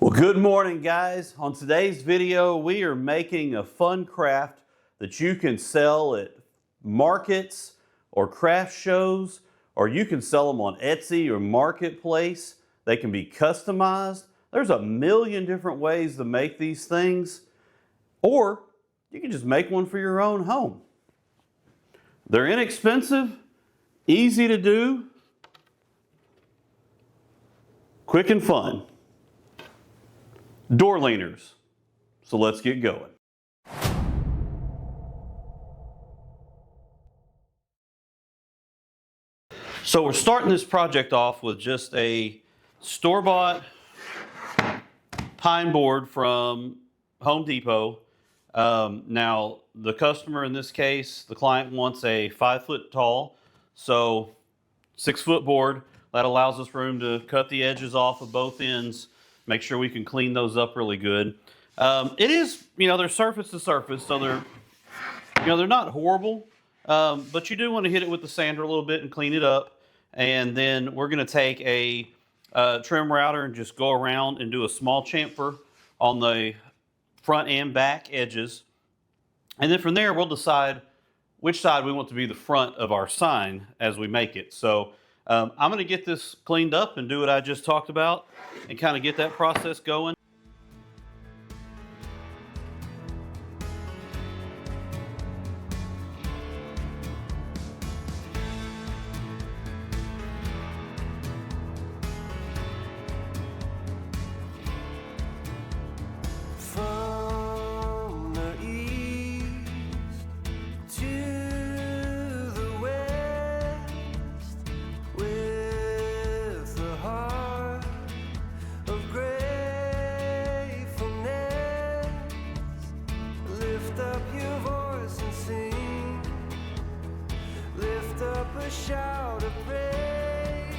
Well, good morning, guys. On today's video, we are making a fun craft that you can sell at markets or craft shows, or you can sell them on Etsy or Marketplace. They can be customized. There's a million different ways to make these things, or you can just make one for your own home. They're inexpensive, easy to do, quick and fun. Door leaners. So let's get going. So we're starting this project off with just a store-bought pine board from Home Depot. Now the customer in this case, the client wants a 5-foot tall, so 6-foot board. That allows us room to cut the edges off of both ends. Make sure we can clean those up really good. It is, they're surface to surface, so they're not horrible, but you do want to hit it with the sander a little bit and clean it up. And then we're going to take a trim router and just go around and do a small chamfer on the front and back edges. And then from there, we'll decide which side we want to be the front of our sign as we make it. So I'm going to get this cleaned up and do what I just talked about and kind of get that process going. A shout of praise.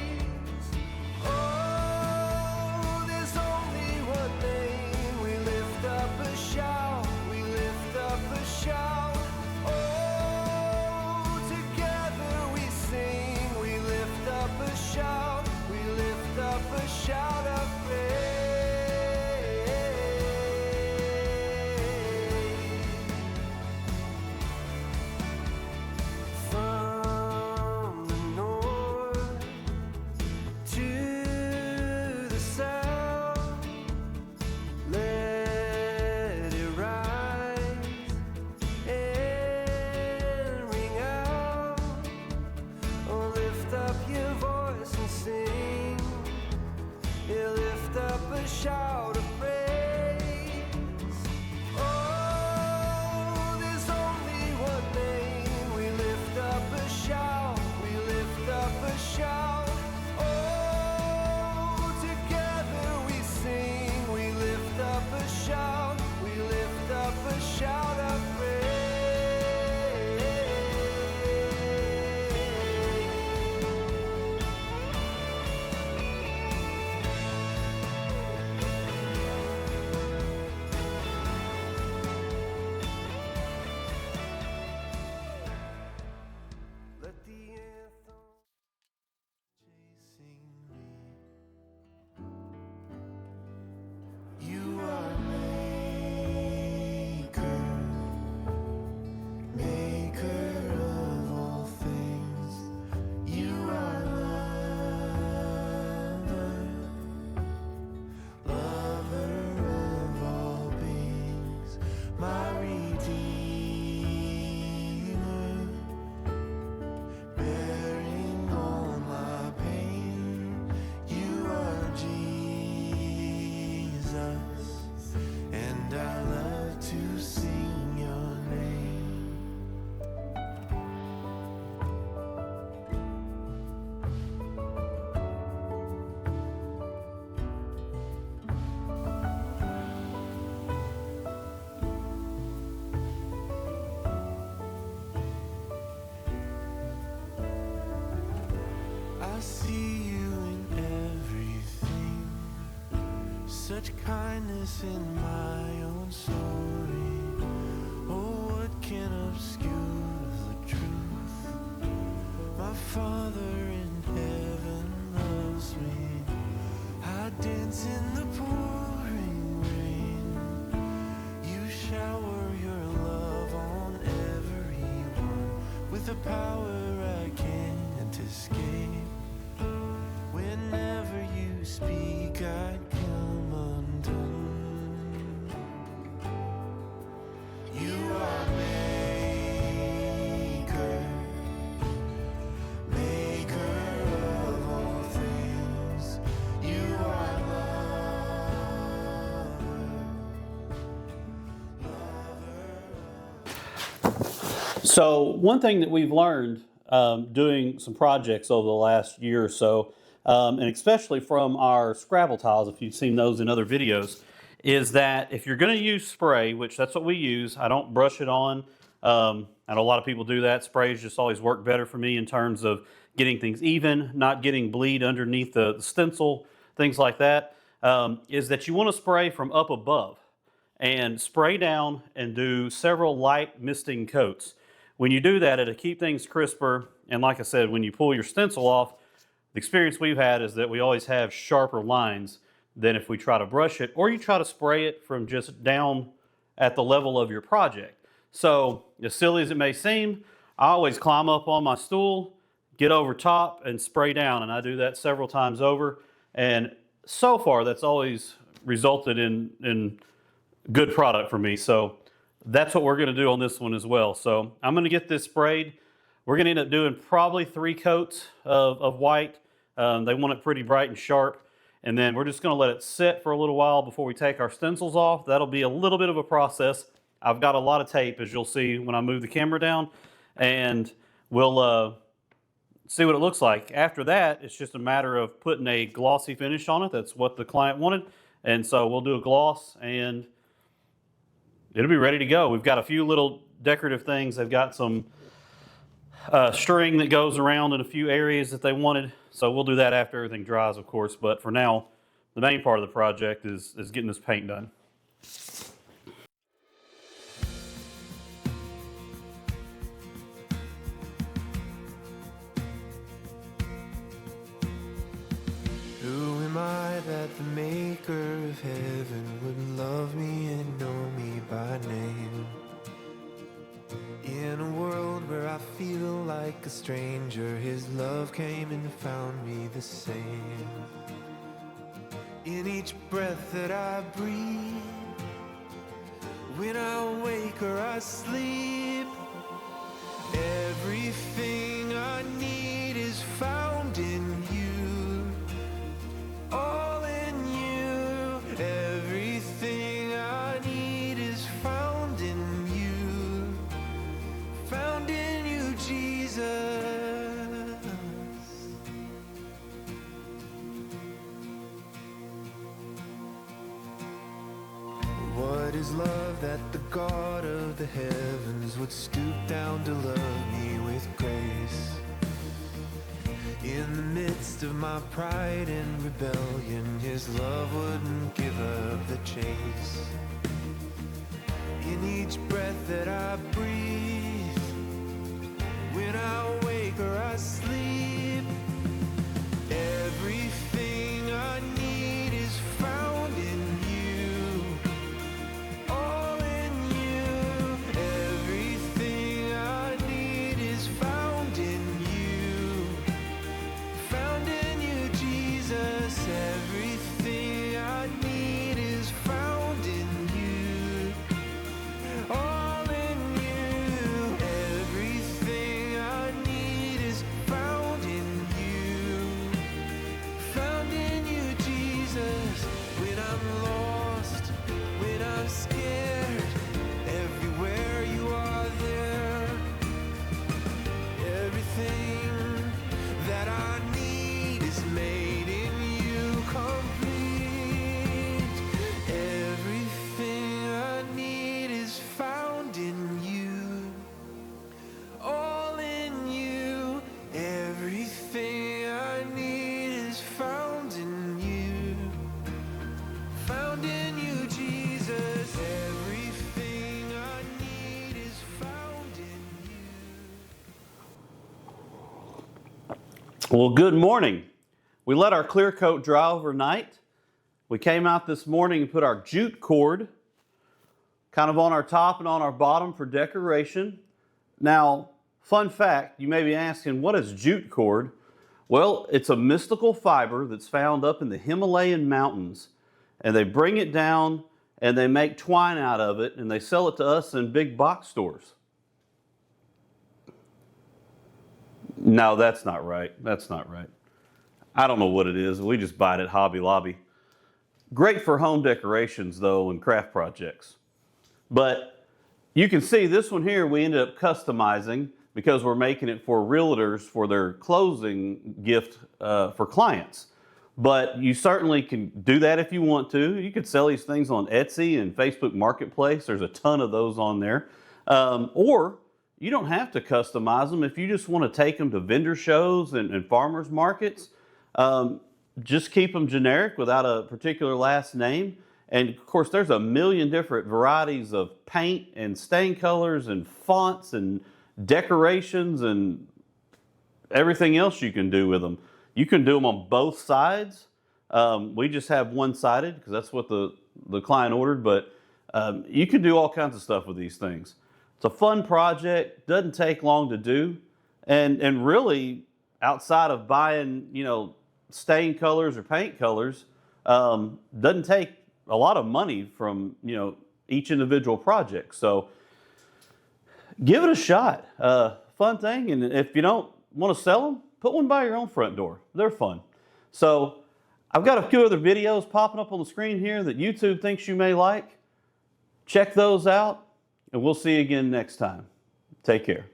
Oh, there's only one name. We lift up a shout. We lift up a shout. Oh, together we sing. We lift up a shout. We lift up a shout of praise. Shout of praise. Oh, there's only one name. We lift up a shout. We lift up a shout. Oh, together we sing. We lift up a shout. We lift up a shout of praise. I see you in everything, such kindness in my own story. Oh, what can obscure the truth? My Father in heaven loves me. I dance in the pouring So one thing that we've learned doing some projects over the last year or so, and especially from our Scrabble tiles, if you've seen those in other videos, is that if you're going to use spray, which that's what we use, I don't brush it on. I know a lot of people do that. Sprays just always work better for me in terms of getting things even, not getting bleed underneath the stencil, things like that. Is that you want to spray from up above and spray down and do several light misting coats. When you do that, it'll keep things crisper. And like I said, when you pull your stencil off, the experience we've had is that we always have sharper lines than if we try to brush it or you try to spray it from just down at the level of your project. So as silly as it may seem, I always climb up on my stool, get over top and spray down. And I do that several times over. And so far that's always resulted in good product for me. So that's what we're going to do on this one as well. So I'm going to get this sprayed. We're going to end up doing probably 3 coats of white. They want it pretty bright and sharp. And then we're just going to let it sit for a little while before we take our stencils off. That'll be a little bit of a process. I've got a lot of tape, as you'll see when I move the camera down. And we'll see what it looks like. After that, it's just a matter of putting a glossy finish on it. That's what the client wanted. And so we'll do a gloss and it'll be ready to go. We've got a few little decorative things. They've got some string that goes around in a few areas that they wanted. So we'll do that after everything dries, of course. But for now, the main part of the project is getting this paint done. Who am I that the maker of heaven would love me and know me by name? In a world where I feel like a stranger, his love came and found me the same. In each breath that I breathe, when I wake or I sleep, everything I need is found in you. All in you, everything I need is found in you. Found in you, Jesus. What is love that the God of the heavens would stoop down to love me with grace? In the midst of my pride and rebellion, his love wouldn't give up the chase. In each breath that I breathe, when I wake or I sleep, everything I need is found in you. All in you, everything I need is found in you. Found in you, Jesus. Everything I need is found in you. All in you, everything I need is found in you. Found in you, Jesus. When I'm lost, when I'm scared, everywhere you are there. Everything that I need is made in you complete. Everything I need is found in you. All in you. Everything I need is found in you. Found in you, Jesus. Everything I need is found in you. Well, good morning. We let our clear coat dry overnight. We came out this morning and put our jute cord kind of on our top and on our bottom for decoration. Now, fun fact, you may be asking, what is jute cord? Well, it's a mystical fiber that's found up in the Himalayan mountains. And they bring it down and they make twine out of it and they sell it to us in big box stores. No, that's not right. That's not right. I don't know what it is. We just buy it at Hobby Lobby. Great for home decorations, though, and craft projects. But You can see this one here we ended up customizing because we're making it for realtors for their closing gift for clients. But you certainly can do that if you want to. You could sell these things on Etsy and Facebook Marketplace. There's a ton of those on there. Or you don't have to customize them. If you just want to take them to vendor shows and farmers markets, just keep them generic without a particular last name. And of course, there's a million different varieties of paint and stain colors and fonts and decorations and everything else you can do with them. You can do them on both sides. We just have one-sided because that's what the client ordered, but you can do all kinds of stuff with these things. It's a fun project, doesn't take long to do, and really outside of buying, stain colors or paint colors, doesn't take a lot of money from, each individual project. So give it a shot. Fun thing, and if you don't want to sell them, put one by your own front door. They're fun. So I've got a few other videos popping up on the screen here that YouTube thinks you may like. Check those out, and we'll see you again next time. Take care.